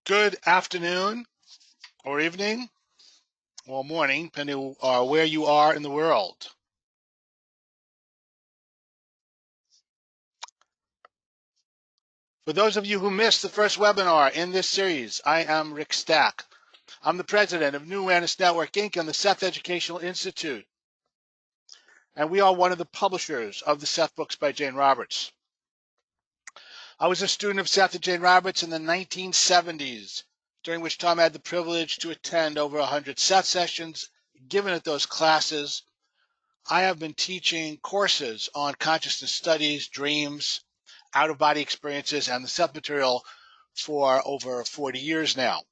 Good afternoon or evening or morning, depending on where you are in the world. For those of you who missed the first webinar in this series, I am Rick Stack. I'm the president of New Awareness Network, Inc. and the Seth Educational Institute. And we are one of the publishers of the Seth books by Jane Roberts. I was a student of Seth and Jane Roberts in the 1970s, during which time I had the privilege to attend over 100 Seth sessions given at those classes. I have been teaching courses on consciousness studies, dreams, out-of-body experiences, and the Seth material for over 40 years now.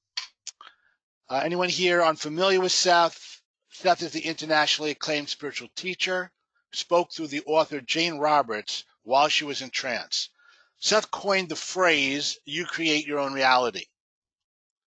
Anyone here unfamiliar with Seth? Seth is the internationally acclaimed spiritual teacher, spoke through the author Jane Roberts while she was in trance. Seth coined the phrase, "You create your own reality."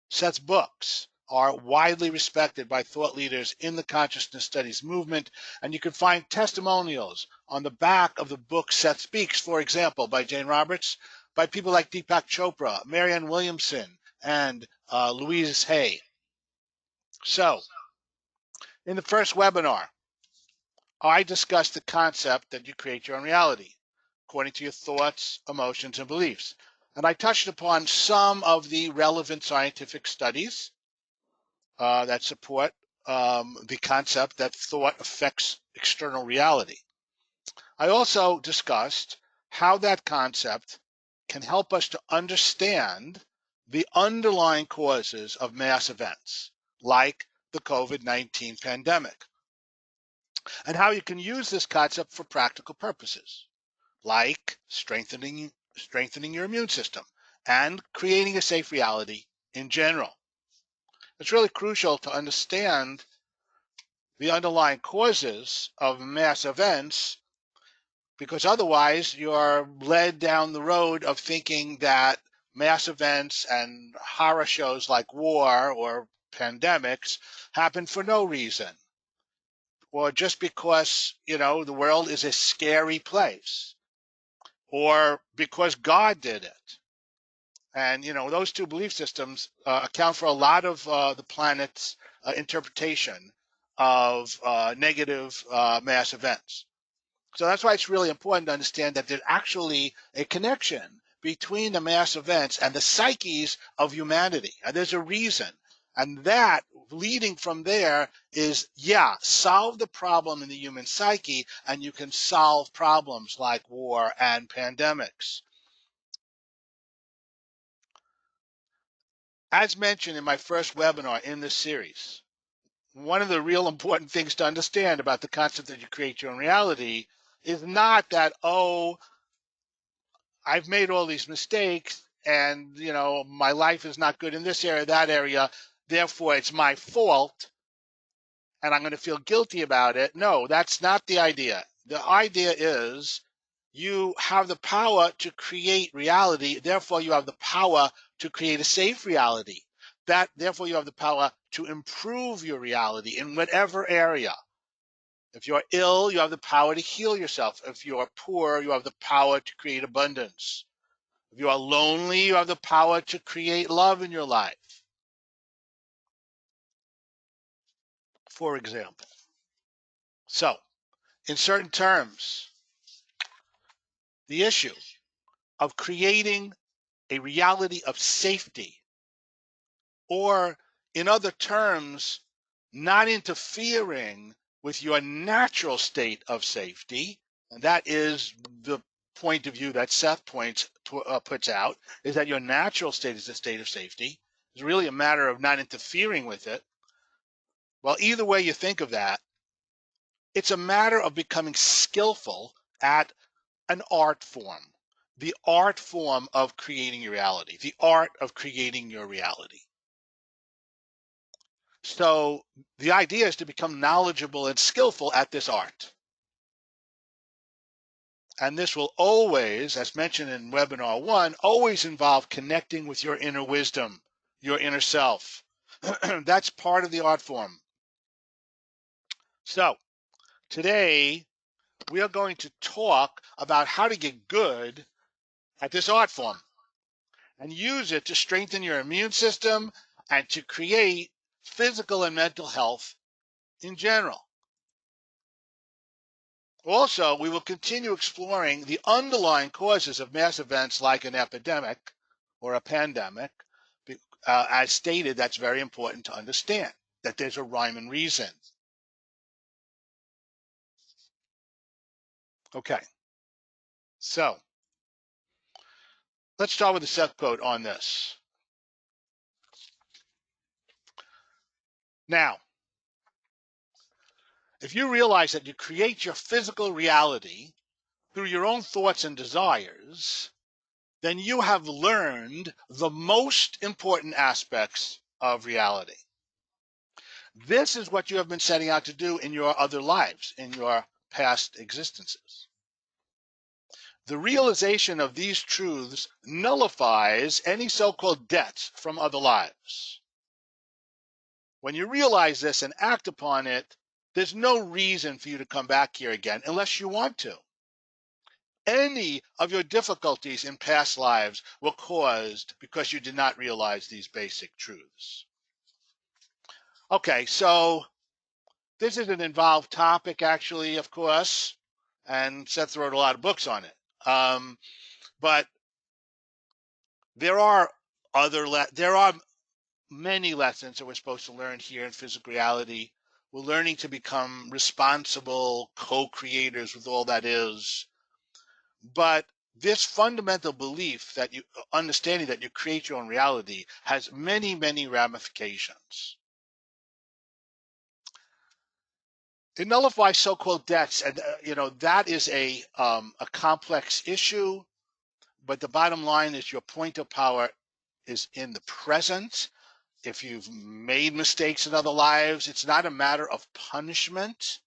Seth's books are widely respected by thought leaders in the consciousness studies movement, and you can find testimonials on the back of the book Seth Speaks, for example, by Jane Roberts, by people like Deepak Chopra, Marianne Williamson, and Louise Hay. So, in the first webinar, I discussed the concept that you create your own reality, according to your thoughts, emotions, and beliefs. And I touched upon some of the relevant scientific studies that support the concept that thought affects external reality. I also discussed how that concept can help us to understand the underlying causes of mass events, like the COVID-19 pandemic, and how you can use this concept for practical purposes, like strengthening your immune system and creating a safe reality in general. It's really crucial to understand the underlying causes of mass events, because otherwise you're led down the road of thinking that mass events and horror shows like war or pandemics happen for no reason, or just because, the world is a scary place, or because God did it. And, those two belief systems account for a lot of the planet's interpretation of negative mass events. So that's why it's really important to understand that there's actually a connection between the mass events and the psyches of humanity. And there's a reason. And that, leading from there, is, solve the problem in the human psyche, and you can solve problems like war and pandemics. As mentioned in my first webinar in this series, one of the real important things to understand about the concept that you create your own reality is not that, I've made all these mistakes and, my life is not good in this area, that area, therefore it's my fault and I'm going to feel guilty about it. No, that's not the idea. The idea is you have the power to create reality, therefore you have the power to create a safe reality. Therefore you have the power to improve your reality in whatever area. If you're ill, you have the power to heal yourself. If you're poor, you have the power to create abundance. If you are lonely, you have the power to create love in your life, for example. So, in certain terms, the issue of creating a reality of safety, or in other terms, not interfering with your natural state of safety, and that is the point of view that Seth puts out, is that your natural state is a state of safety. It's really a matter of not interfering with it. Well, either way you think of that, it's a matter of becoming skillful at an art form, the art form of creating your reality, the art of creating your reality. So the idea is to become knowledgeable and skillful at this art. And this will always, as mentioned in webinar 1, always involve connecting with your inner wisdom, your inner self. That's part of the art form. So today we are going to talk about how to get good at this art form. and use it to strengthen your immune system and to create physical and mental health in general. Also, we will continue exploring the underlying causes of mass events like an epidemic or a pandemic. As stated, that's very important to understand, that there's a rhyme and reason. Okay, so let's start with the Seth quote on this. Now, if you realize that you create your physical reality through your own thoughts and desires, then you have learned the most important aspects of reality. This is what you have been setting out to do in your other lives, in your past existences. The realization of these truths nullifies any so-called debts from other lives. When you realize this and act upon it, there's no reason for you to come back here again unless you want to. Any of your difficulties in past lives were caused because you did not realize these basic truths. Okay, so this is an involved topic, actually, of course, and Seth wrote a lot of books on it. But there are many lessons that we're supposed to learn here in physical reality. We're learning to become responsible co-creators with all that is. But this fundamental belief that understanding that you create your own reality has many, many ramifications. It nullifies so-called debts, and that is a complex issue. But the bottom line is your point of power is in the present. If you've made mistakes in other lives, it's not a matter of punishment.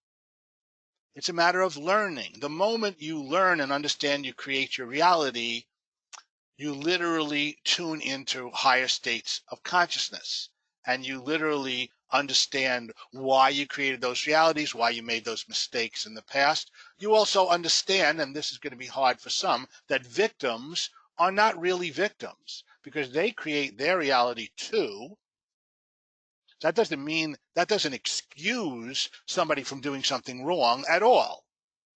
It's a matter of learning. The moment you learn and understand you create your reality, you literally tune into higher states of consciousness. And you literally understand why you created those realities, why you made those mistakes in the past. You also understand, and this is going to be hard for some, that victims are not really victims because they create their reality too. That doesn't excuse somebody from doing something wrong at all.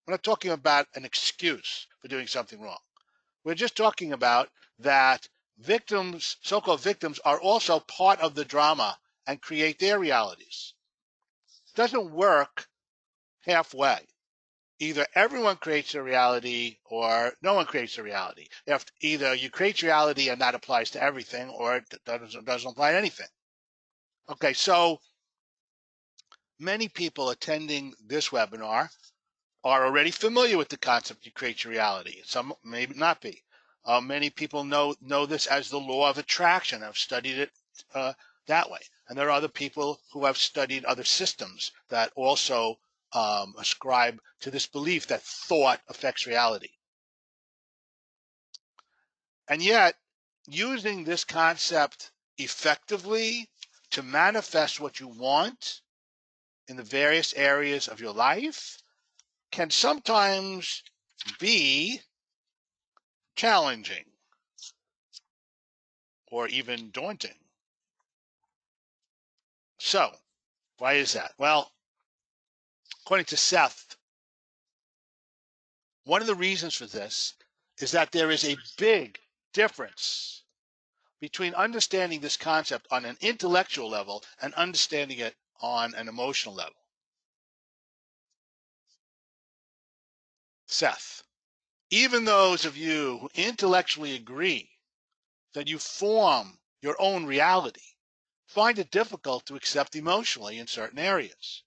We're not talking about an excuse for doing something wrong. We're just talking about that victims, so-called victims, are also part of the drama and create their realities. It doesn't work halfway. Either everyone creates a reality or no one creates a reality. If either you create reality and that applies to everything, or it doesn't apply to anything. Okay, so many people attending this webinar are already familiar with the concept you create your reality. Some may not be. Many people know this as the law of attraction. I've studied it that way. And there are other people who have studied other systems that also ascribe to this belief that thought affects reality. And yet, using this concept effectively to manifest what you want in the various areas of your life can sometimes be challenging or even daunting. So, why is that? Well, according to Seth, one of the reasons for this is that there is a big difference between understanding this concept on an intellectual level and understanding it on an emotional level. Seth, even those of you who intellectually agree that you form your own reality find it difficult to accept emotionally in certain areas.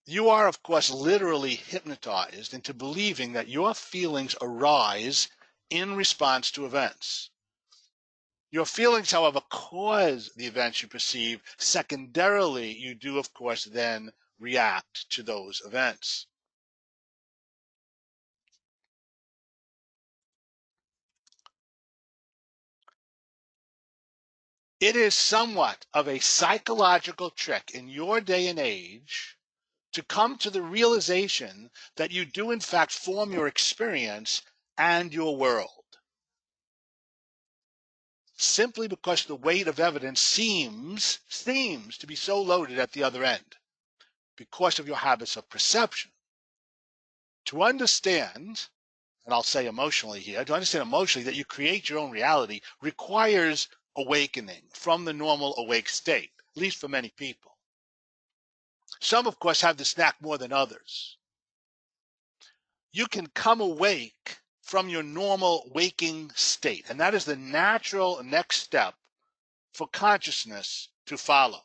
You are, of course, literally hypnotized into believing that your feelings arise in response to events. Your feelings, however, cause the events you perceive. Secondarily, you do, of course, then react to those events. It is somewhat of a psychological trick in your day and age to come to the realization that you do in fact form your experience and your world. simply because the weight of evidence seems to be so loaded at the other end because of your habits of perception. To understand, and I'll say emotionally here, to understand emotionally that you create your own reality requires awakening from the normal awake state, at least for many people. Some, of course, have this knack more than others. You can come awake from your normal waking state, and that is the natural next step for consciousness to follow.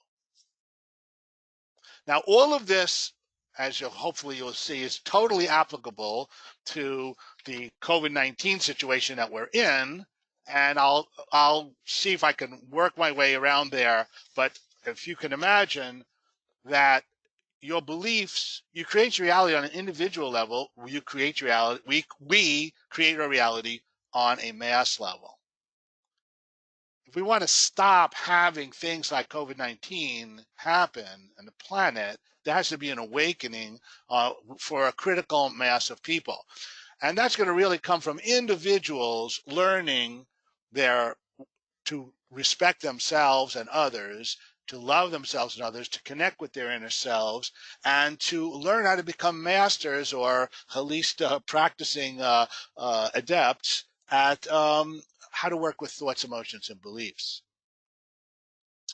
Now, all of this, as hopefully you'll see, is totally applicable to the COVID-19 situation that we're in, and I'll see if I can work my way around there. But if you can imagine that your beliefs, you create your reality on an individual level, you create reality, we create our reality on a mass level. If we want to stop having things like COVID-19 happen on the planet, there has to be an awakening for a critical mass of people. And that's going to really come from individuals learning to respect themselves and others, to love themselves and others, to connect with their inner selves, and to learn how to become masters, or at least practicing adepts at how to work with thoughts, emotions, and beliefs.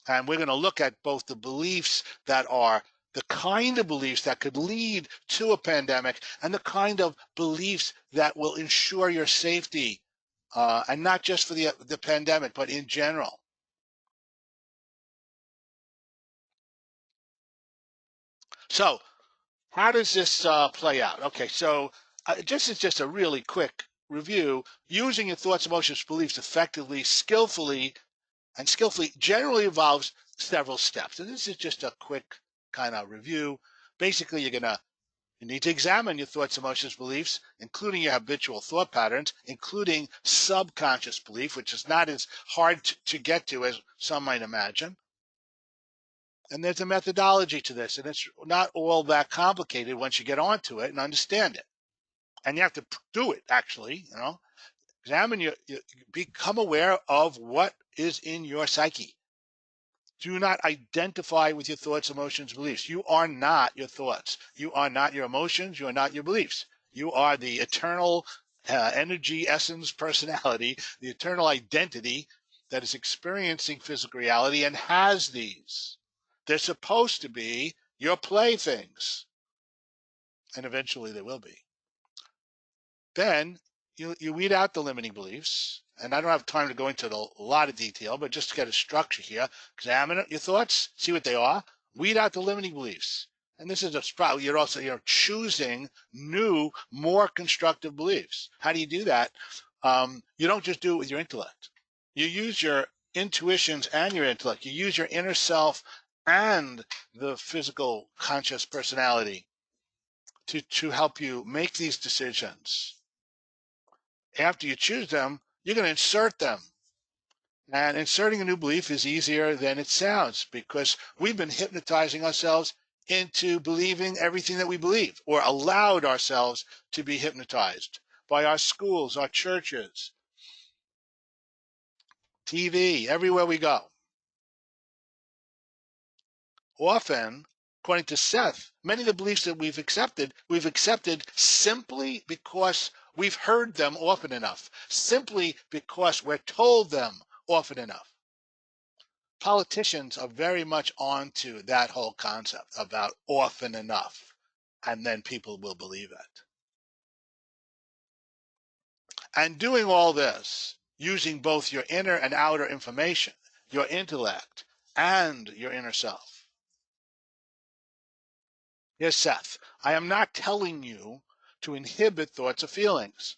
And we're going to look at both the beliefs that are the kind of beliefs that could lead to a pandemic and the kind of beliefs that will ensure your safety, and not just for the pandemic, but in general. So how does this play out? Okay, so just a really quick review. Using your thoughts, emotions, beliefs effectively, skillfully generally involves several steps. And this is just a quick kind of review. Basically, you need to examine your thoughts, emotions, beliefs, including your habitual thought patterns, including subconscious belief, which is not as hard to get to as some might imagine. And there's a methodology to this, and it's not all that complicated once you get onto it and understand it. And you have to do it, actually, examine become aware of what is in your psyche. Do not identify with your thoughts, emotions, beliefs. You are not your thoughts. You are not your emotions. You are not your beliefs. You are the eternal energy, essence, personality, the eternal identity that is experiencing physical reality and has these. They're supposed to be your playthings, and eventually they will be. Then you weed out the limiting beliefs, and I don't have time to go into a lot of detail, but just to get a structure here, examine your thoughts, see what they are, weed out the limiting beliefs. And this is you're choosing new, more constructive beliefs. How do you do that? You don't just do it with your intellect. You use your intuitions and your intellect. You use your inner self and the physical conscious personality to help you make these decisions. After you choose them, you're going to insert them. And inserting a new belief is easier than it sounds, because we've been hypnotizing ourselves into believing everything that we believe, or allowed ourselves to be hypnotized by our schools, our churches, TV, everywhere we go. Often, according to Seth, many of the beliefs that we've accepted simply because we've heard them often enough, simply because we're told them often enough. Politicians are very much onto that whole concept about often enough, and then people will believe it. And doing all this, using both your inner and outer information, your intellect, and your inner self. Here's Seth. I am not telling you to inhibit thoughts or feelings.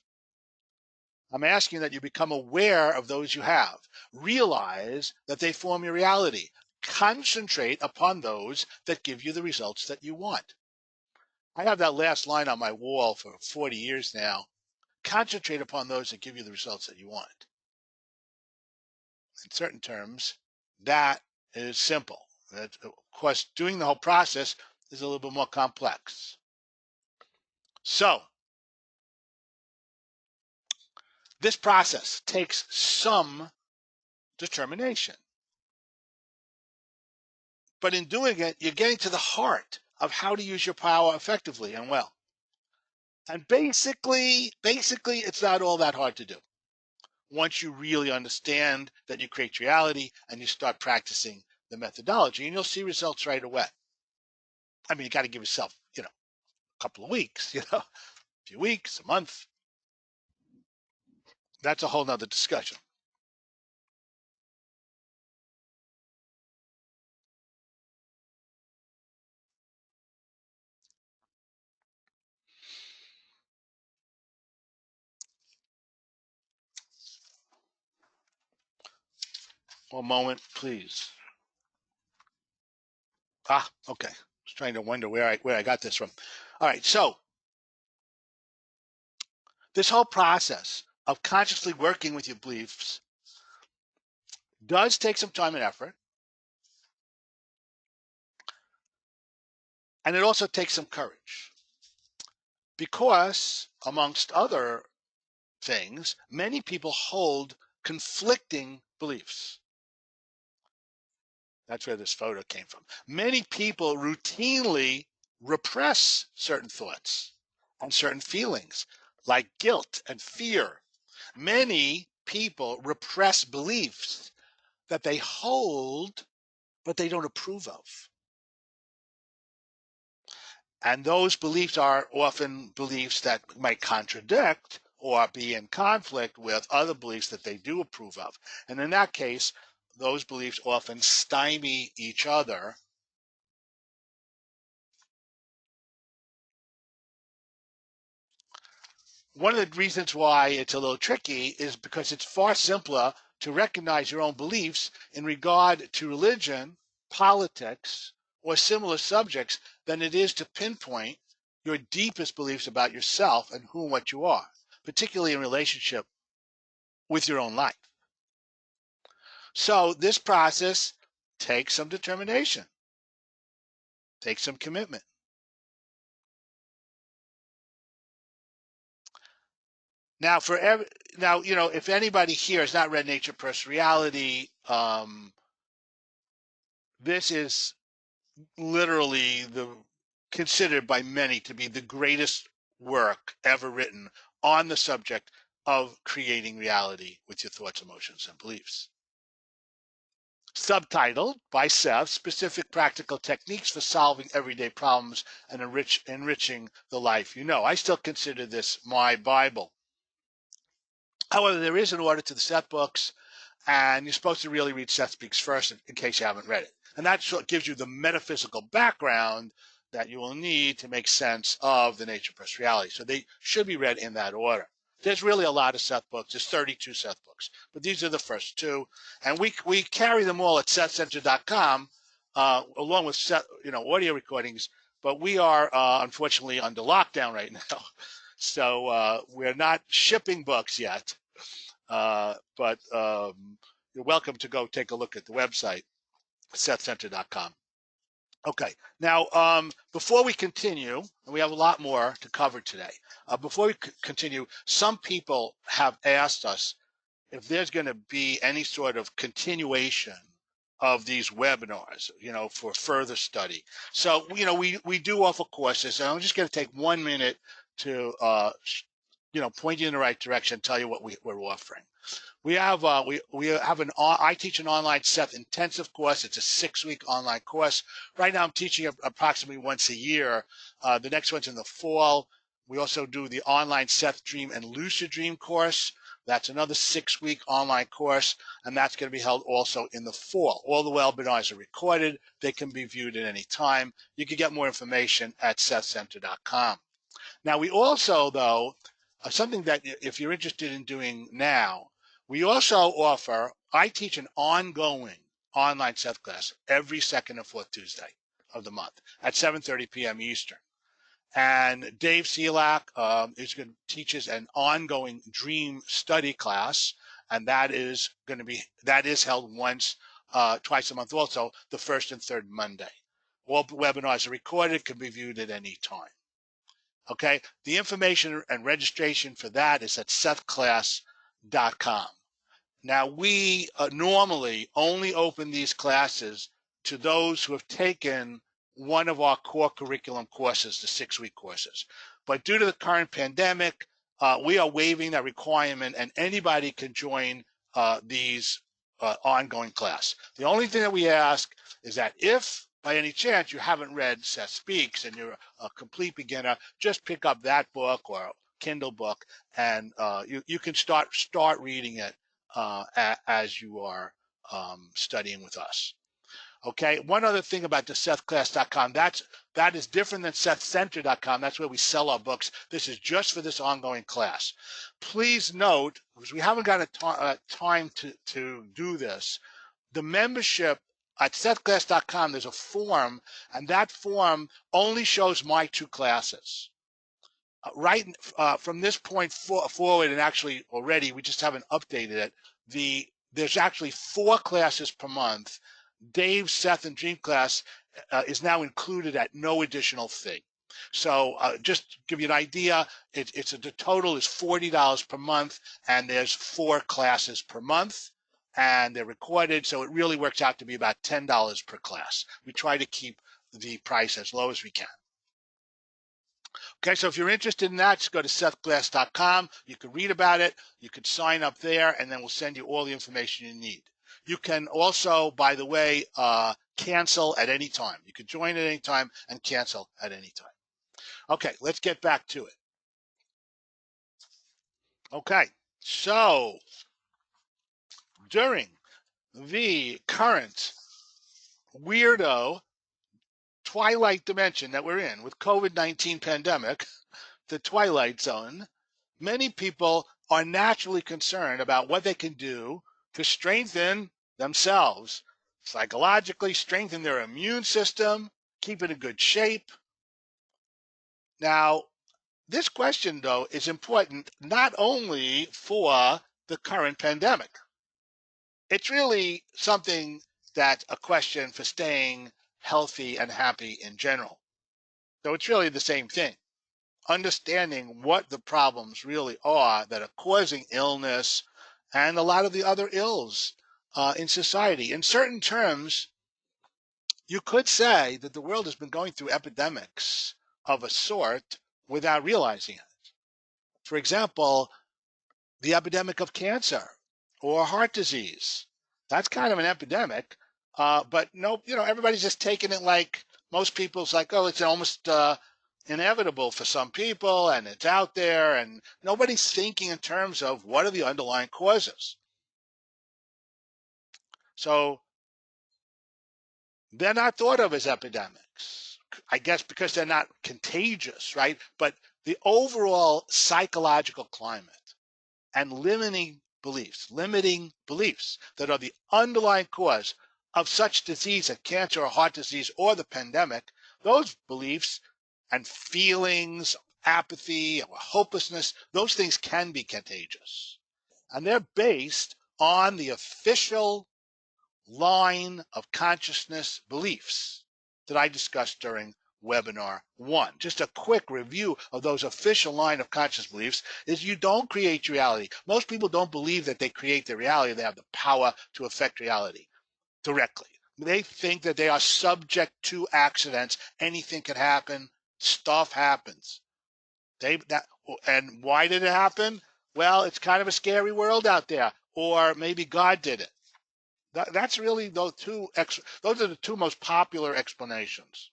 I'm asking that you become aware of those you have. Realize that they form your reality. Concentrate upon those that give you the results that you want. I have that last line on my wall for 40 years now. Concentrate upon those that give you the results that you want. In certain terms, that is simple. Of course, doing the whole process is a little bit more complex. So, this process takes some determination. But in doing it, you're getting to the heart of how to use your power effectively and well. And basically, it's not all that hard to do once you really understand that you create reality and you start practicing the methodology, and you'll see results right away. I mean, you got to give yourself, a couple of weeks, a few weeks, a month. That's a whole nother discussion. One moment, please. Okay. I was trying to wonder where I got this from. All right, so this whole process of consciously working with your beliefs does take some time and effort, and it also takes some courage because, amongst other things, many people hold conflicting beliefs. That's where this photo came from. Many people routinely repress certain thoughts and certain feelings like guilt and fear. Many people repress beliefs that they hold but they don't approve of. And those beliefs are often beliefs that might contradict or be in conflict with other beliefs that they do approve of. And in that case, those beliefs often stymie each other. One of the reasons why it's a little tricky is because it's far simpler to recognize your own beliefs in regard to religion, politics, or similar subjects than it is to pinpoint your deepest beliefs about yourself and who and what you are, particularly in relationship with your own life. So this process takes some determination, takes some commitment. Now, if anybody here has not read Nature Plus Reality, this is literally considered by many to be the greatest work ever written on the subject of creating reality with your thoughts, emotions, and beliefs. Subtitled by Seth, Specific Practical Techniques for Solving Everyday Problems and Enriching the Life You Know. I still consider this my Bible. However, there is an order to the Seth books, and you're supposed to really read Seth Speaks first in case you haven't read it. And that gives you the metaphysical background that you will need to make sense of the nature plus reality. So they should be read in that order. There's really a lot of Seth books. There's 32 Seth books, but these are the first two. And we carry them all at SethCenter.com, along with Seth, audio recordings. But we are unfortunately under lockdown right now, so we're not shipping books yet. But you're welcome to go take a look at the website, SethCenter.com. Okay, now before we continue, and we have a lot more to cover today, before we continue, some people have asked us if there's going to be any sort of continuation of these webinars, for further study. So, we do offer courses, and I'm just going to take 1 minute to, point you in the right direction, tell you what we're offering. We have I teach an online Seth intensive course. It's a 6-week online course. Right now I'm teaching approximately once a year. The next one's in the fall. We also do the online Seth Dream and Lucid Dream course. That's another 6-week online course, and that's going to be held also in the fall. All the webinars are recorded. They can be viewed at any time. You can get more information at SethCenter.com. Now, we also, though, something that if you're interested in doing now, we also offer, I teach an ongoing online Seth class every second and fourth Tuesday of the month at 7:30 p.m. Eastern. And Dave Selak teaches an ongoing dream study class, and that is held twice a month also, the first and third Monday. All webinars are recorded, can be viewed at any time. Okay, the information and registration for that is at SethClass.com. Now, we normally only open these classes to those who have taken one of our core curriculum courses, the 6-week courses. But due to the current pandemic, we are waiving that requirement, and anybody can join these ongoing class. The only thing that we ask is that if by any chance you haven't read Seth Speaks and you're a complete beginner, just pick up that book or Kindle book, and you can start reading it as you are studying with us. Okay, one other thing about the SethClass.com, that is different than SethCenter.com. That's where we sell our books. This is just for this ongoing class. Please note, because we haven't got a time to do this, the membership at SethClass.com, there's a form, and that form only shows my 2 classes. Right from this point forward, and actually already we just haven't updated it, there's actually 4 classes per month. Dave, Seth, and Dream class is now included at no additional fee. So just to give you an idea, the total is $40 per month, and there's 4 classes per month, and they're recorded, so it really works out to be about $10 per class. We try to keep the price as low as we can. Okay, so if you're interested in that, just go to SethClass.com. You can read about it. You can sign up there, and then we'll send you all the information you need. You can also, by the way, cancel at any time. You can join at any time and cancel at any time. Okay, let's get back to it. Okay, so during the current weirdo twilight dimension that we're in with COVID-19 pandemic, the twilight zone, many people are naturally concerned about what they can do to strengthen themselves psychologically, strengthen their immune system, keep it in good shape. Now, this question, though, is important not only for the current pandemic. It's really something that's a question for staying healthy and happy in general. So it's really the same thing. Understanding what the problems really are that are causing illness and a lot of the other ills in society. In certain terms, you could say that the world has been going through epidemics of a sort without realizing it. For example, the epidemic of cancer or heart disease. That's kind of an epidemic, but no, everybody's just taking it like most people's like, oh, it's almost inevitable for some people, and it's out there, and nobody's thinking in terms of what are the underlying causes. So they're not thought of as epidemics, I guess because they're not contagious, right? But the overall psychological climate and limiting beliefs that are the underlying cause of such disease as cancer or heart disease or the pandemic, those beliefs and feelings, apathy or hopelessness, those things can be contagious. And they're based on the official line of consciousness beliefs that I discussed during webinar 1. Just a quick review of those official line of conscious beliefs is you don't create reality. Most people don't believe that they create their reality. They have the power to affect reality directly. They think that they are subject to accidents. Anything can happen. Stuff happens. And why did it happen? Well, it's kind of a scary world out there. Or maybe God did it. That's really those are the 2 most popular explanations.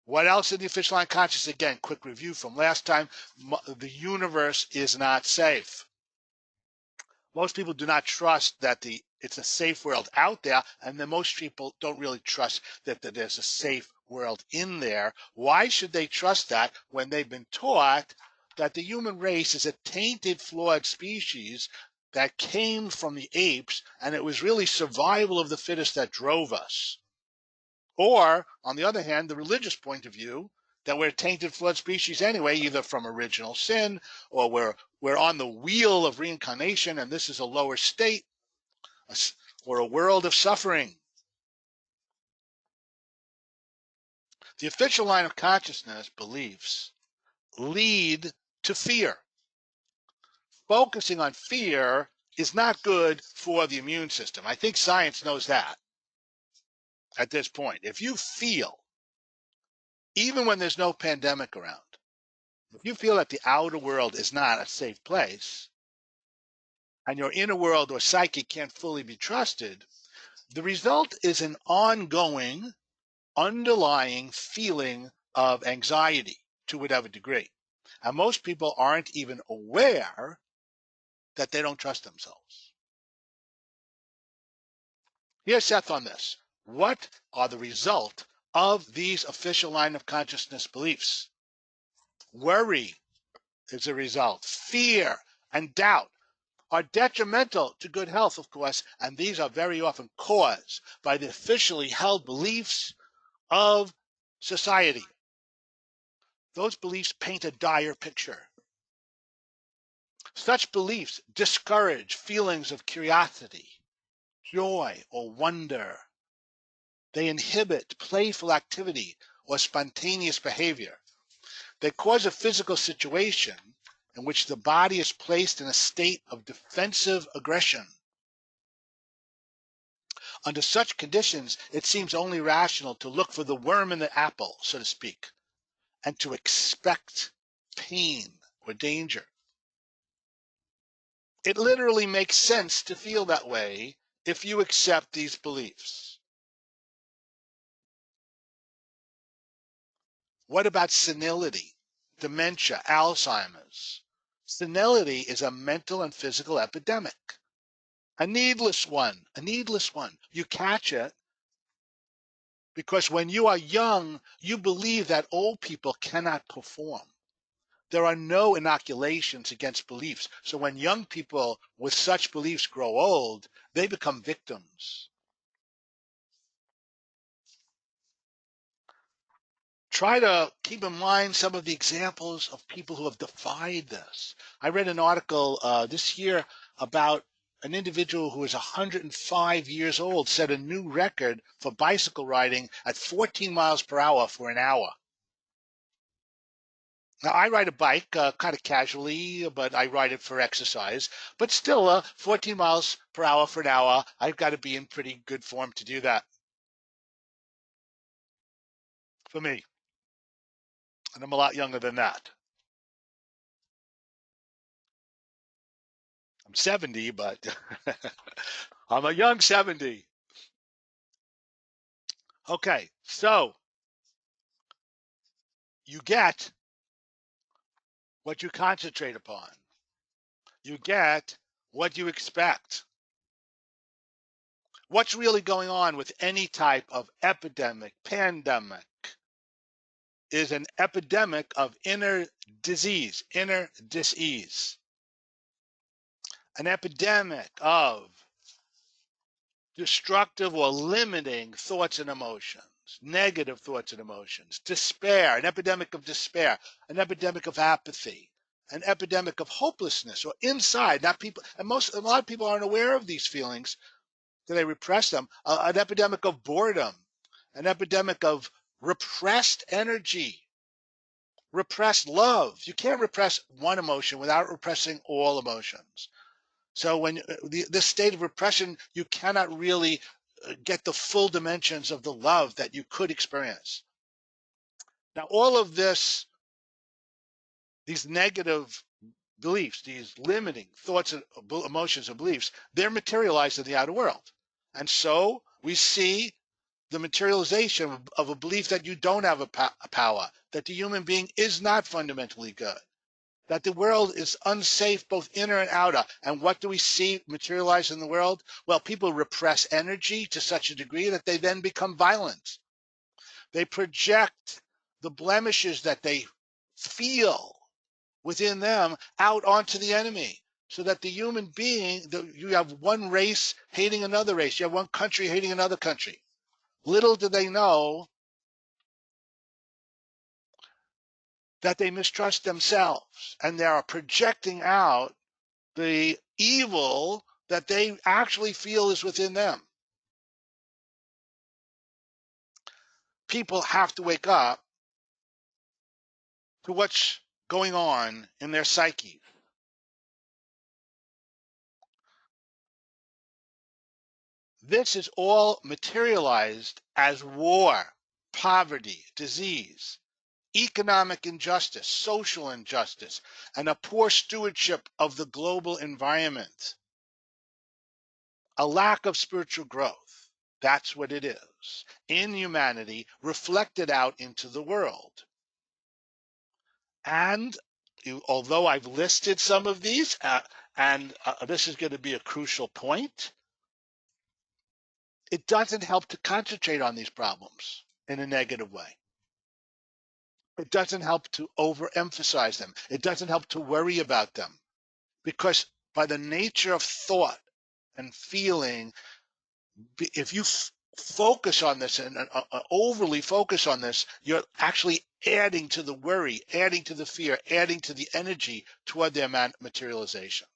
What else in the official line of consciousness? Again, quick review from last time. The universe is not safe. Most people do not trust that it's a safe world out there, and then most people don't really trust that there's a safe world in there. Why should they trust that when they've been taught that the human race is a tainted, flawed species that came from the apes, and it was really survival of the fittest that drove us? Or, on the other hand, the religious point of view, that we're a tainted, flawed species anyway, either from original sin, or we're on the wheel of reincarnation, and this is a lower state, or a world of suffering. The official line of consciousness beliefs lead to fear. Focusing on fear is not good for the immune system. I think science knows that at this point. If you feel, even when there's no pandemic around, if you feel that the outer world is not a safe place and your inner world or psyche can't fully be trusted, the result is an ongoing, underlying feeling of anxiety to whatever degree. And most people aren't even aware that they don't trust themselves. Here's Seth on this. What are the result of these official line of consciousness beliefs? Worry is a result. Fear and doubt are detrimental to good health, of course, and these are very often caused by the officially held beliefs of society. Those beliefs paint a dire picture. Such beliefs discourage feelings of curiosity, joy, or wonder. They inhibit playful activity or spontaneous behavior. They cause a physical situation in which the body is placed in a state of defensive aggression. Under such conditions, it seems only rational to look for the worm in the apple, so to speak, and to expect pain or danger. It literally makes sense to feel that way if you accept these beliefs. What about senility, dementia, Alzheimer's? Senility is a mental and physical epidemic. A needless one. You catch it because when you are young, you believe that old people cannot perform. There are no inoculations against beliefs. So when young people with such beliefs grow old, they become victims. Try to keep in mind some of the examples of people who have defied this. I read an article this year about an individual who was 105 years old, set a new record for bicycle riding at 14 miles per hour for an hour. Now, I ride a bike kind of casually, but I ride it for exercise. But still, 14 miles per hour for an hour, I've got to be in pretty good form to do that for me. And I'm a lot younger than that. I'm 70, but I'm a young 70. Okay, so you get what you concentrate upon. You get what you expect. What's really going on with any type of epidemic, pandemic, is an epidemic of inner disease, inner dis-ease. An epidemic of destructive or limiting thoughts and emotions, negative thoughts and emotions, despair, an epidemic of despair, an epidemic of apathy, an epidemic of hopelessness or inside, not people, and a lot of people aren't aware of these feelings, that they repress them, an epidemic of boredom, an epidemic of repressed energy, repressed love. You can't repress one emotion without repressing all emotions. So when this state of repression, you cannot really get the full dimensions of the love that you could experience. Now, all of this, these negative beliefs, these limiting thoughts, and emotions, and beliefs, they're materialized in the outer world. And so we see the materialization of a belief that you don't have a power, that the human being is not fundamentally good, that the world is unsafe, both inner and outer. And what do we see materialize in the world? Well, people repress energy to such a degree that they then become violent. They project the blemishes that they feel within them out onto the enemy, so that the human being, you have one race hating another race, you have one country hating another country. Little do they know that they mistrust themselves, and they are projecting out the evil that they actually feel is within them. People have to wake up to what's going on in their psyche. This is all materialized as war, poverty, disease, economic injustice, social injustice, and a poor stewardship of the global environment, a lack of spiritual growth. That's what it is in humanity, reflected out into the world. And although I've listed some of these, and this is going to be a crucial point, it doesn't help to concentrate on these problems in a negative way. It doesn't help to overemphasize them. It doesn't help to worry about them, because by the nature of thought and feeling, if you focus on this and overly focus on this, you're actually adding to the worry, adding to the fear, adding to the energy toward their materialization.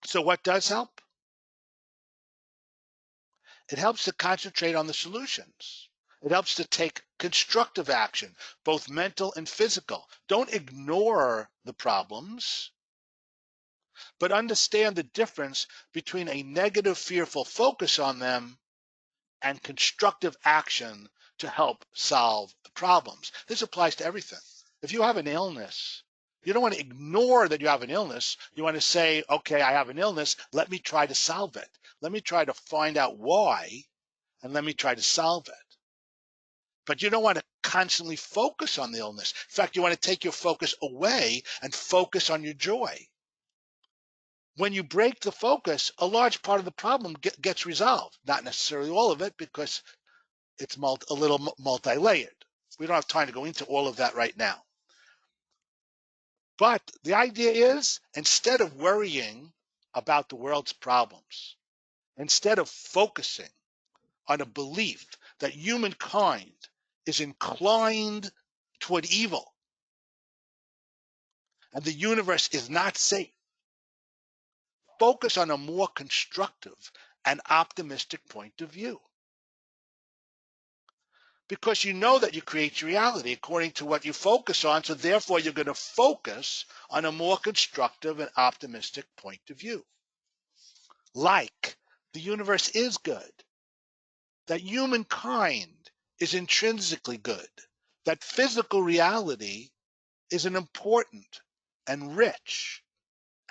So what does help? It helps to concentrate on the solutions. It helps to take constructive action, both mental and physical. Don't ignore the problems, but understand the difference between a negative, fearful focus on them and constructive action to help solve the problems. This applies to everything. If you have an illness, you don't want to ignore that you have an illness. You want to say, okay, I have an illness. Let me try to solve it. Let me try to find out why, and let me try to solve it. But you don't want to constantly focus on the illness. In fact, you want to take your focus away and focus on your joy. When you break the focus, a large part of the problem gets resolved. Not necessarily all of it, because it's a little multi-layered. We don't have time to go into all of that right now. But the idea is, instead of worrying about the world's problems, instead of focusing on a belief that humankind is inclined toward evil and the universe is not safe, focus on a more constructive and optimistic point of view. Because you know that you create your reality according to what you focus on, so therefore you're going to focus on a more constructive and optimistic point of view. Like the universe is good, that humankind is intrinsically good, that physical reality is an important and rich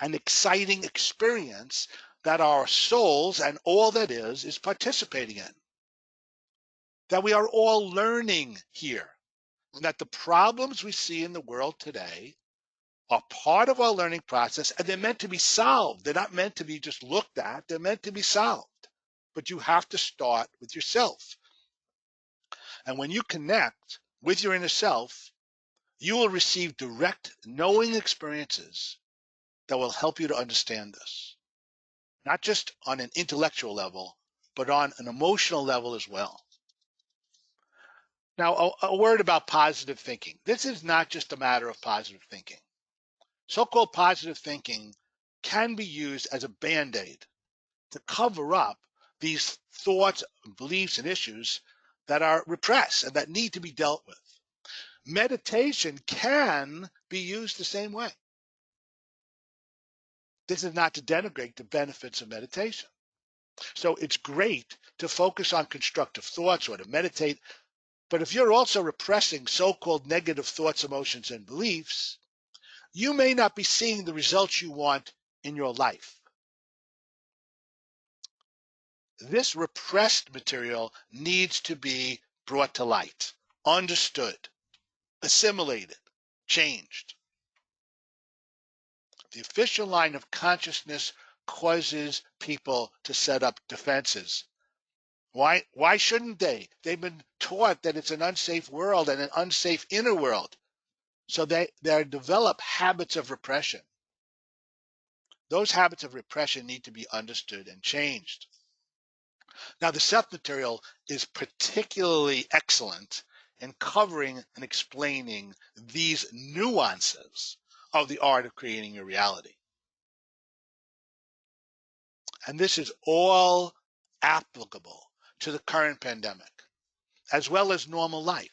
and exciting experience that our souls and all that is participating in. That we are all learning here, and that the problems we see in the world today are part of our learning process, and they're meant to be solved. They're not meant to be just looked at, they're meant to be solved. But you have to start with yourself. And when you connect with your inner self, you will receive direct knowing experiences that will help you to understand this. Not just on an intellectual level, but on an emotional level as well. Now, a word about positive thinking. This is not just a matter of positive thinking. So-called positive thinking can be used as a Band-Aid to cover up these thoughts, beliefs, and issues that are repressed and that need to be dealt with. Meditation can be used the same way. This is not to denigrate the benefits of meditation. So it's great to focus on constructive thoughts or to meditate, but if you're also repressing so-called negative thoughts, emotions, and beliefs, you may not be seeing the results you want in your life. This repressed material needs to be brought to light, understood, assimilated, changed. The official line of consciousness causes people to set up defenses. Why shouldn't they? They've been taught that it's an unsafe world and an unsafe inner world. So they develop habits of repression. Those habits of repression need to be understood and changed. Now, the Seth material is particularly excellent in covering and explaining these nuances of the art of creating your reality. And this is all applicable to the current pandemic, as well as normal life,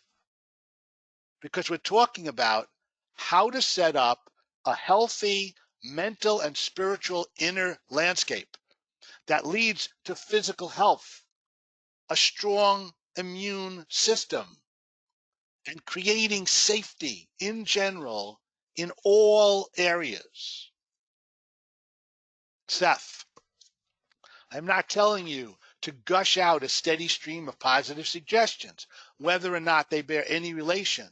because we're talking about how to set up a healthy mental and spiritual inner landscape that leads to physical health, a strong immune system, and creating safety in general in all areas. Seth, I'm not telling you to gush out a steady stream of positive suggestions, whether or not they bear any relation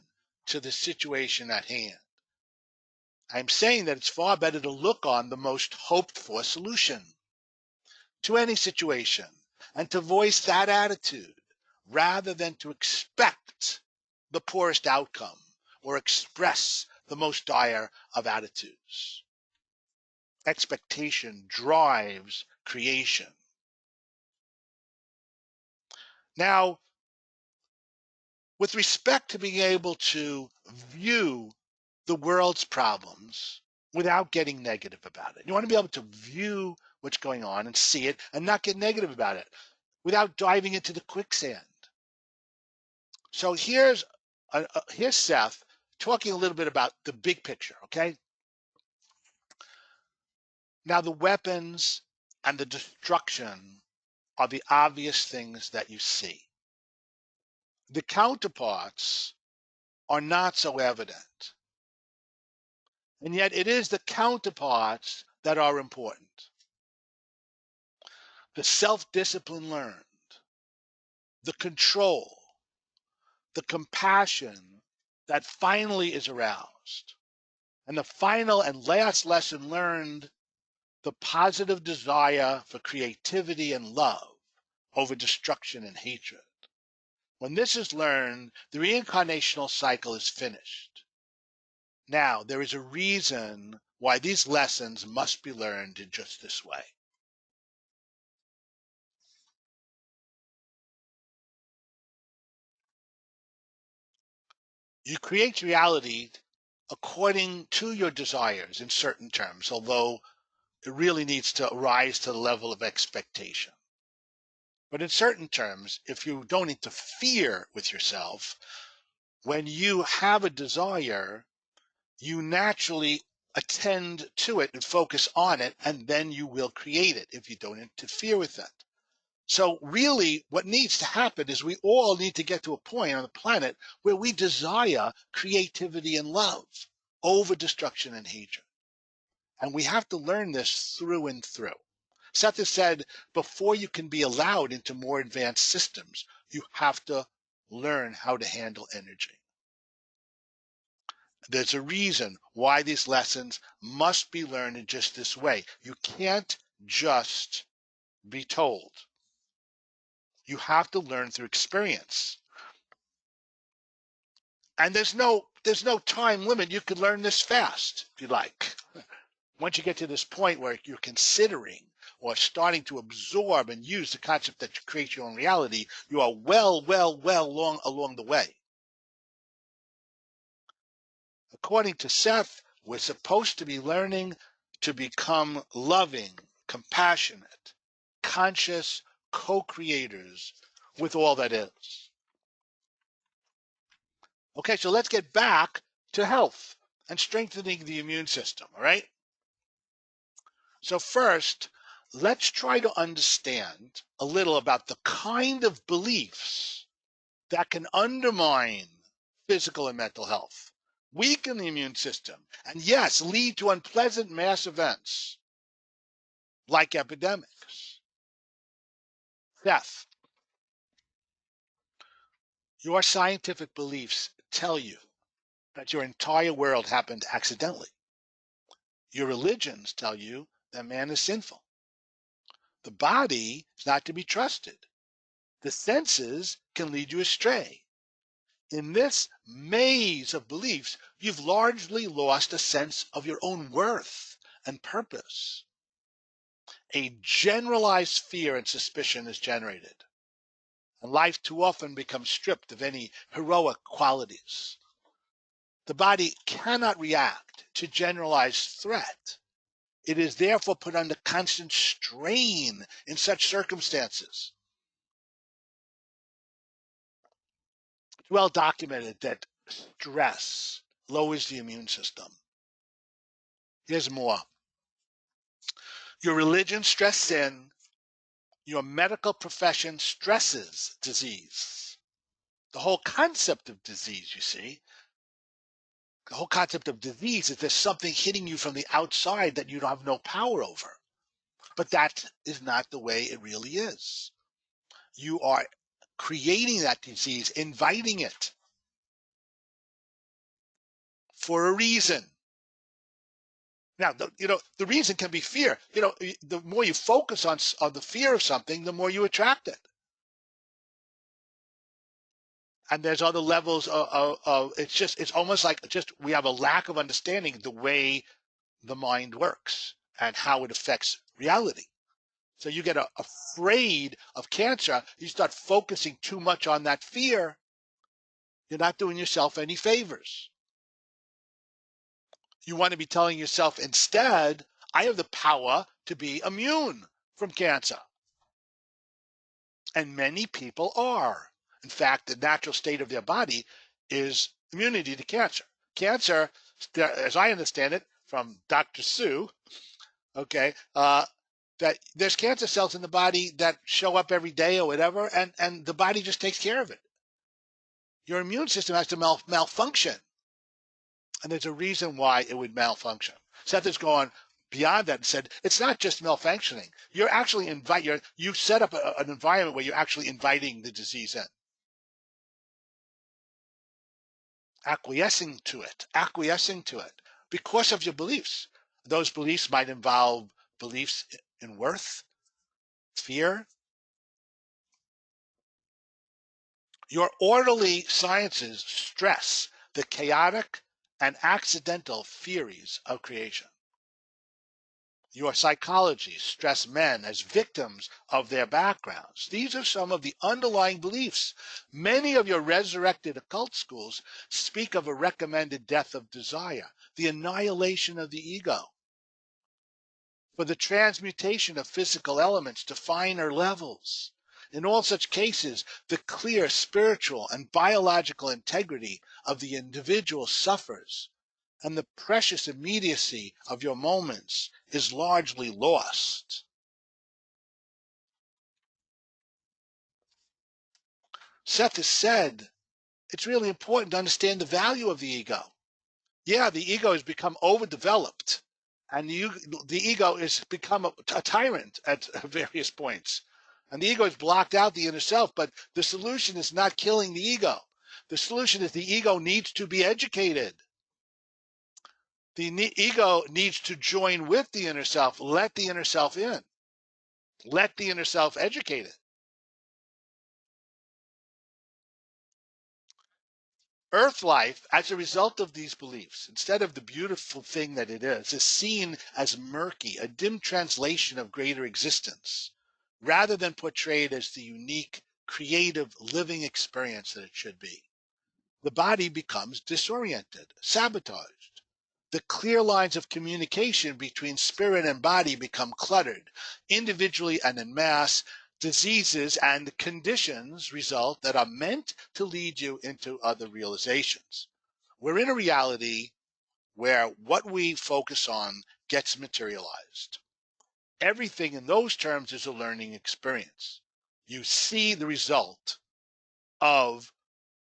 to the situation at hand. I'm saying that it's far better to look on the most hoped for solution to any situation and to voice that attitude rather than to expect the poorest outcome or express the most dire of attitudes. Expectation drives creation. Now, with respect to being able to view the world's problems without getting negative about it, you want to be able to view what's going on and see it and not get negative about it without diving into the quicksand. So here's Seth talking a little bit about the big picture, okay? Now the weapons and the destruction are the obvious things that you see. The counterparts are not so evident. And yet it is the counterparts that are important. The self-discipline learned, the control, the compassion that finally is aroused, and the final and last lesson learned, the positive desire for creativity and love over destruction and hatred. When this is learned, the reincarnational cycle is finished. Now, there is a reason why these lessons must be learned in just this way. You create reality according to your desires in certain terms, although it really needs to rise to the level of expectation. But in certain terms, if you don't interfere with yourself, when you have a desire, you naturally attend to it and focus on it, and then you will create it if you don't interfere with it. So really what needs to happen is we all need to get to a point on the planet where we desire creativity and love over destruction and hatred. And we have to learn this through and through. Seth has said, before you can be allowed into more advanced systems, you have to learn how to handle energy. There's a reason why these lessons must be learned in just this way. You can't just be told. You have to learn through experience. And there's no time limit. You could learn this fast if you like. Once you get to this point where you're considering or starting to absorb and use the concept that you create your own reality, you are well along the way. According to Seth, we're supposed to be learning to become loving, compassionate, conscious co-creators with all that is. Okay, so let's get back to health and strengthening the immune system, all right? So first, let's try to understand a little about the kind of beliefs that can undermine physical and mental health, weaken the immune system, and yes, lead to unpleasant mass events like epidemics. Seth, your scientific beliefs tell you that your entire world happened accidentally. Your religions tell you that man is sinful. The body is not to be trusted. The senses can lead you astray. In this maze of beliefs, you've largely lost a sense of your own worth and purpose. A generalized fear and suspicion is generated, and life too often becomes stripped of any heroic qualities. The body cannot react to generalized threat. It is therefore put under constant strain in such circumstances. It's well documented that stress lowers the immune system. Here's more. Your religion stress sin. Your medical profession stresses disease. The whole concept of disease, you see, the whole concept of disease is there's something hitting you from the outside that you have no power over. But that is not the way it really is. You are creating that disease, inviting it for a reason. Now, the reason can be fear. The more you focus on the fear of something, the more you attract it. And there's other levels of it's almost like we have a lack of understanding the way the mind works and how it affects reality. So you get afraid of cancer, you start focusing too much on that fear, you're not doing yourself any favors. You want to be telling yourself instead, I have the power to be immune from cancer. And many people are. In fact, the natural state of their body is immunity to cancer. Cancer, as I understand it from Dr. Sue, okay, that there's cancer cells in the body that show up every day or whatever, and the body just takes care of it. Your immune system has to malfunction. And there's a reason why it would malfunction. Seth has gone beyond that and said, it's not just malfunctioning. You're actually you set up an environment where you're actually inviting the disease in. Acquiescing to it because of your beliefs. Those beliefs might involve beliefs in worth, fear. Your orderly sciences stress the chaotic and accidental theories of creation. Your psychology stress men as victims of their backgrounds. These are some of the underlying beliefs. Many of your resurrected occult schools speak of a recommended death of desire, the annihilation of the ego, for the transmutation of physical elements to finer levels. In all such cases, the clear spiritual and biological integrity of the individual suffers, and the precious immediacy of your moments is largely lost. Seth has said it's really important to understand the value of the ego. Yeah, the ego has become overdeveloped, and the ego has become a tyrant at various points. And the ego has blocked out the inner self, but the solution is not killing the ego. The solution is the ego needs to be educated. The ego needs to join with the inner self, let the inner self in, let the inner self educate it. Earth life, as a result of these beliefs, instead of the beautiful thing that it is seen as murky, a dim translation of greater existence, rather than portrayed as the unique, creative, living experience that it should be. The body becomes disoriented, sabotaged. The clear lines of communication between spirit and body become cluttered, individually and en masse. Diseases and conditions result that are meant to lead you into other realizations. We're in a reality where what we focus on gets materialized. Everything in those terms is a learning experience. You see the result of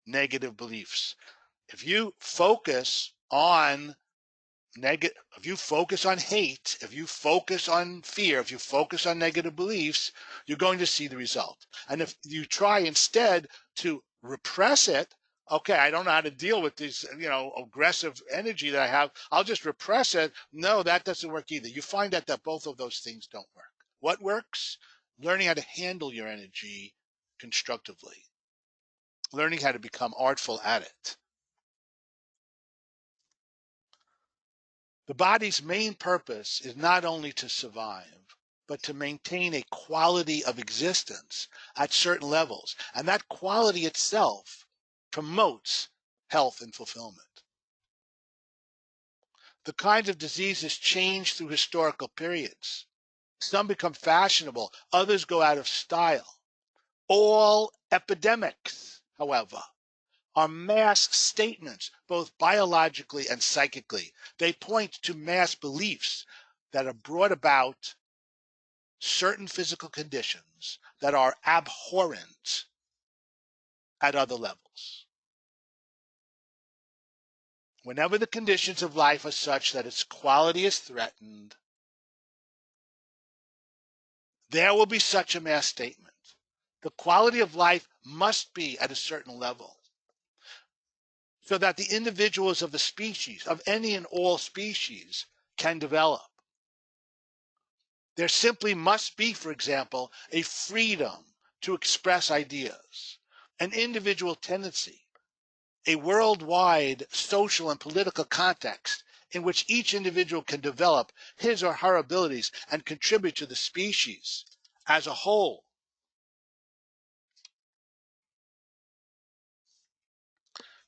negative beliefs. If you focus on if you focus on hate, if you focus on fear, if you focus on negative beliefs, you're going to see the result. And if you try instead to repress it, okay, I don't know how to deal with this, aggressive energy that I have, I'll just repress it. No, that doesn't work either. You find out that both of those things don't work. What works? Learning how to handle your energy constructively, learning how to become artful at it. The body's main purpose is not only to survive, but to maintain a quality of existence at certain levels. And that quality itself promotes health and fulfillment. The kinds of diseases change through historical periods. Some become fashionable, others go out of style. All epidemics, however, are mass statements, both biologically and psychically. They point to mass beliefs, that have brought about certain physical conditions that are abhorrent at other levels. Whenever the conditions of life are such that its quality is threatened, there will be such a mass statement. The quality of life must be at a certain level so that the individuals of the species, of any and all species, can develop. There simply must be, for example, a freedom to express ideas, an individual tendency, a worldwide social and political context in which each individual can develop his or her abilities and contribute to the species as a whole.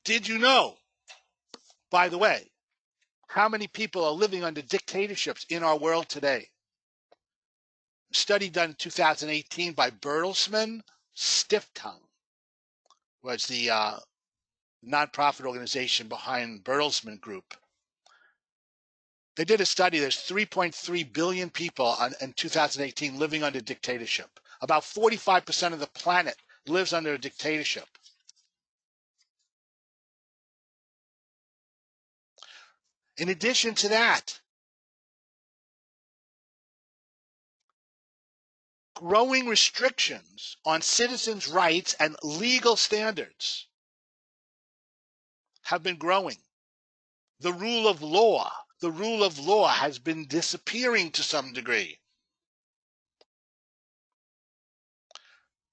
Did you know, by the way, how many people are living under dictatorships in our world today? A study done in 2018 by Bertelsmann Stiftung was the nonprofit organization behind Bertelsmann Group. They did a study. There's 3.3 billion people in 2018 living under dictatorship. About 45% of the planet lives under a dictatorship. In addition to that, growing restrictions on citizens' rights and legal standards have been growing. The rule of law has been disappearing to some degree.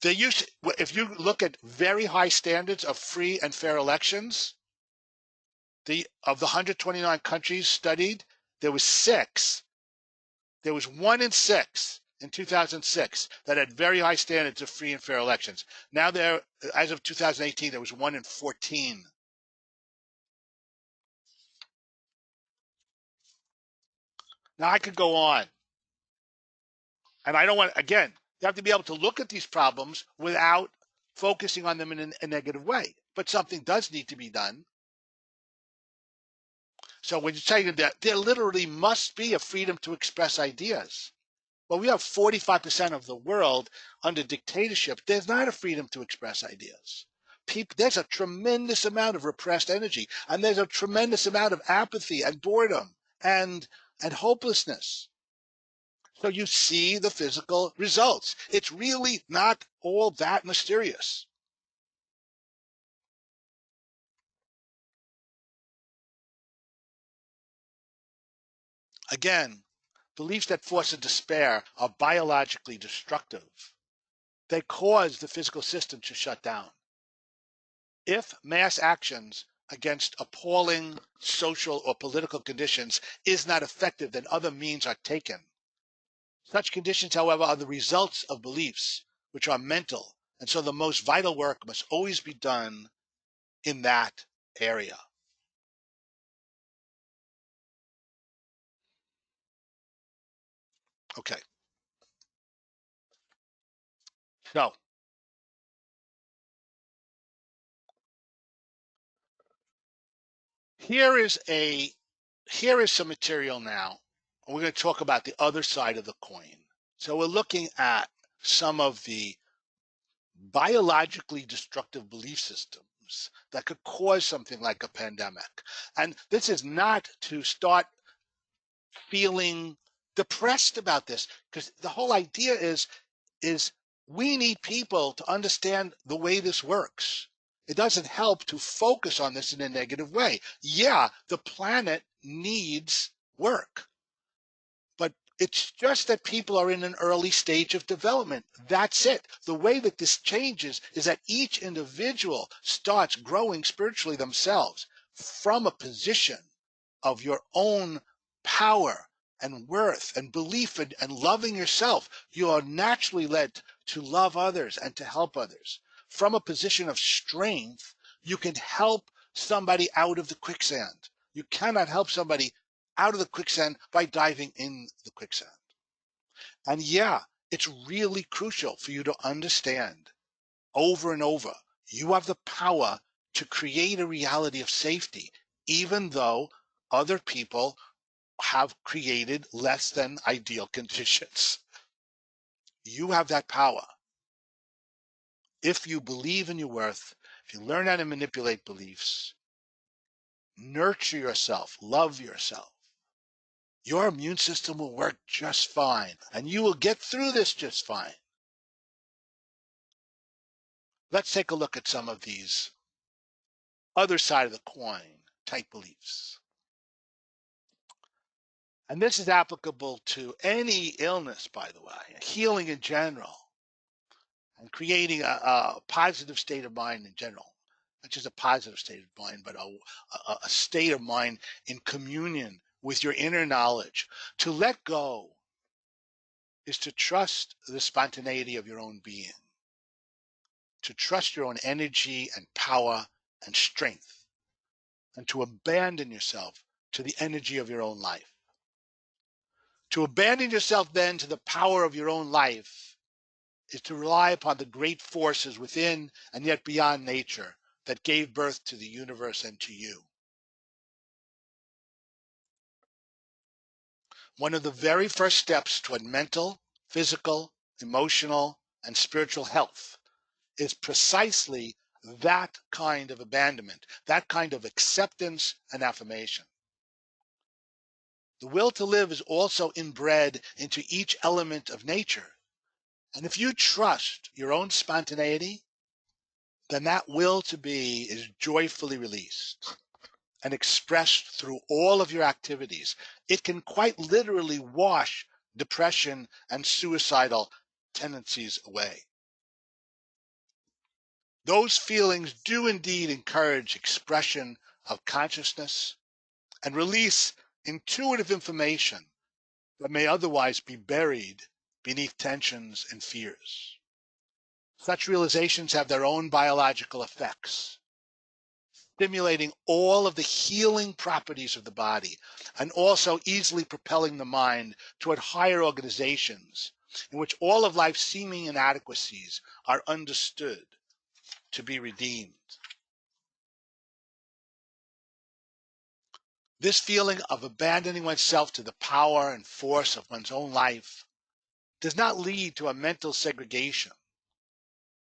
If you look at very high standards of free and fair elections, of the 129 countries studied, there was 1 in 6 in 2006 that had very high standards of free and fair elections. Now as of 2018, there was 1 in 14. Now I could go on. And I don't want, again, you have to be able to look at these problems without focusing on them in a negative way. But something does need to be done. So when you say that there literally must be a freedom to express ideas. Well, we have 45% of the world under dictatorship. There's not a freedom to express ideas. There's a tremendous amount of repressed energy, and there's a tremendous amount of apathy and boredom and hopelessness. So you see the physical results. It's really not all that mysterious. Again, beliefs that foster despair are biologically destructive. They cause the physical system to shut down. If mass actions against appalling social or political conditions is not effective, then other means are taken. Such conditions, however, are the results of beliefs which are mental, and so the most vital work must always be done in that area. Okay. So here is some material now. We're going to talk about the other side of the coin. So we're looking at some of the biologically destructive belief systems that could cause something like a pandemic. And this is not to start feeling depressed about this, because the whole idea is we need people to understand the way this works. It doesn't help to focus on this in a negative way. Yeah, the planet needs work. But it's just that people are in an early stage of development. That's it. The way that this changes is that each individual starts growing spiritually themselves from a position of your own power and worth and belief and loving yourself. You are naturally led to love others and to help others. From a position of strength, you can help somebody out of the quicksand. You cannot help somebody out of the quicksand by diving in the quicksand. And yeah, it's really crucial for you to understand over and over, you have the power to create a reality of safety, even though other people have created less than ideal conditions. You have that power. If you believe in your worth, if you learn how to manipulate beliefs, nurture yourself, love yourself, your immune system will work just fine, and you will get through this just fine. Let's take a look at some of these other side of the coin type beliefs. And this is applicable to any illness, by the way, healing in general, and creating a positive state of mind in general. Not just a positive state of mind, but a state of mind in communion with your inner knowledge. To let go is to trust the spontaneity of your own being, to trust your own energy and power and strength, and to abandon yourself to the energy of your own life. To abandon yourself then to the power of your own life is to rely upon the great forces within and yet beyond nature that gave birth to the universe and to you. One of the very first steps toward mental, physical, emotional, and spiritual health is precisely that kind of abandonment, that kind of acceptance and affirmation. The will to live is also inbred into each element of nature. And if you trust your own spontaneity, then that will to be is joyfully released and expressed through all of your activities. It can quite literally wash depression and suicidal tendencies away. Those feelings do indeed encourage expression of consciousness and release intuitive information that may otherwise be buried beneath tensions and fears. Such realizations have their own biological effects, stimulating all of the healing properties of the body and also easily propelling the mind toward higher organizations in which all of life's seeming inadequacies are understood to be redeemed. This feeling of abandoning oneself to the power and force of one's own life does not lead to a mental segregation,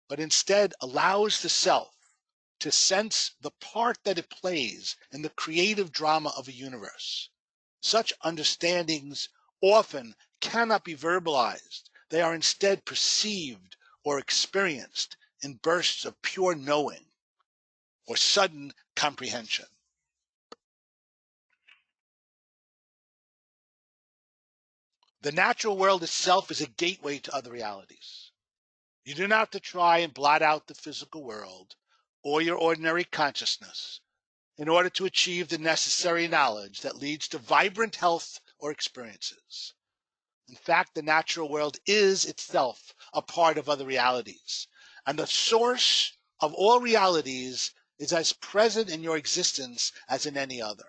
but instead allows the self to sense the part that it plays in the creative drama of a universe. Such understandings often cannot be verbalized. They are instead perceived or experienced in bursts of pure knowing or sudden comprehension. The natural world itself is a gateway to other realities. You do not have to try and blot out the physical world or your ordinary consciousness in order to achieve the necessary knowledge that leads to vibrant health or experiences. In fact, the natural world is itself a part of other realities, and the source of all realities is as present in your existence as in any other.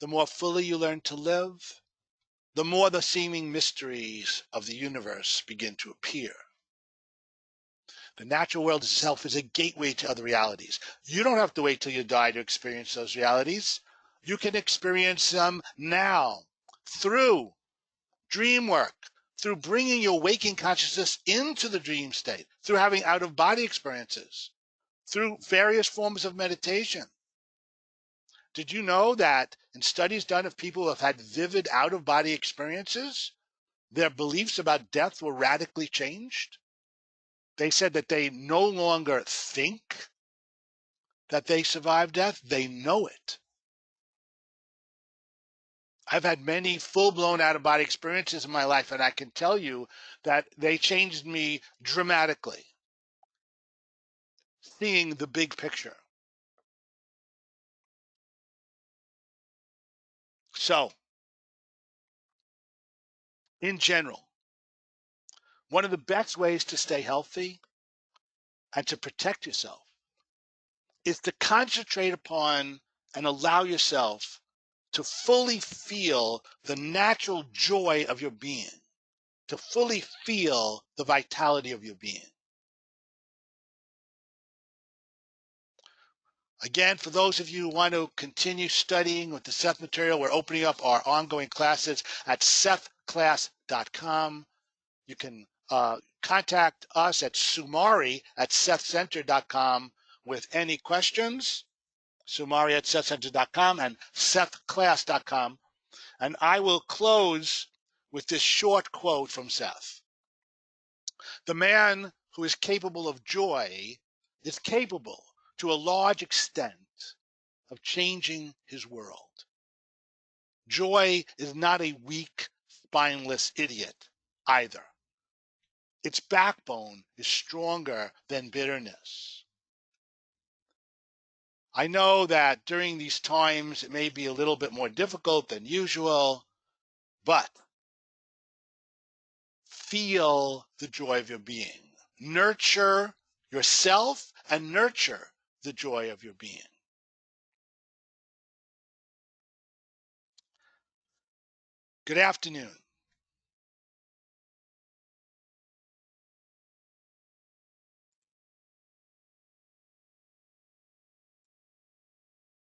The more fully you learn to live, the more the seeming mysteries of the universe begin to appear. The natural world itself is a gateway to other realities. You don't have to wait till you die to experience those realities. You can experience them now through dream work, through bringing your waking consciousness into the dream state, through having out-of-body experiences, through various forms of meditation. Did you know that in studies done of people who have had vivid out-of-body experiences, their beliefs about death were radically changed? They said that they no longer think that they survived death, they know it. I've had many full-blown out-of-body experiences in my life, and I can tell you that they changed me dramatically, seeing the big picture. So, in general, one of the best ways to stay healthy and to protect yourself is to concentrate upon and allow yourself to fully feel the natural joy of your being, to fully feel the vitality of your being. Again, for those of you who want to continue studying with the Seth material, we're opening up our ongoing classes at sethclass.com. You can contact us at sumari@sethcenter.com with any questions, sumari@sethcenter.com and sethclass.com. And I will close with this short quote from Seth. The man who is capable of joy is capable to a large extent of changing his world. Joy is not a weak, spineless idiot either. Its backbone is stronger than bitterness. I know that during these times it may be a little bit more difficult than usual, but feel the joy of your being. Nurture yourself and nurture the joy of your being. Good afternoon.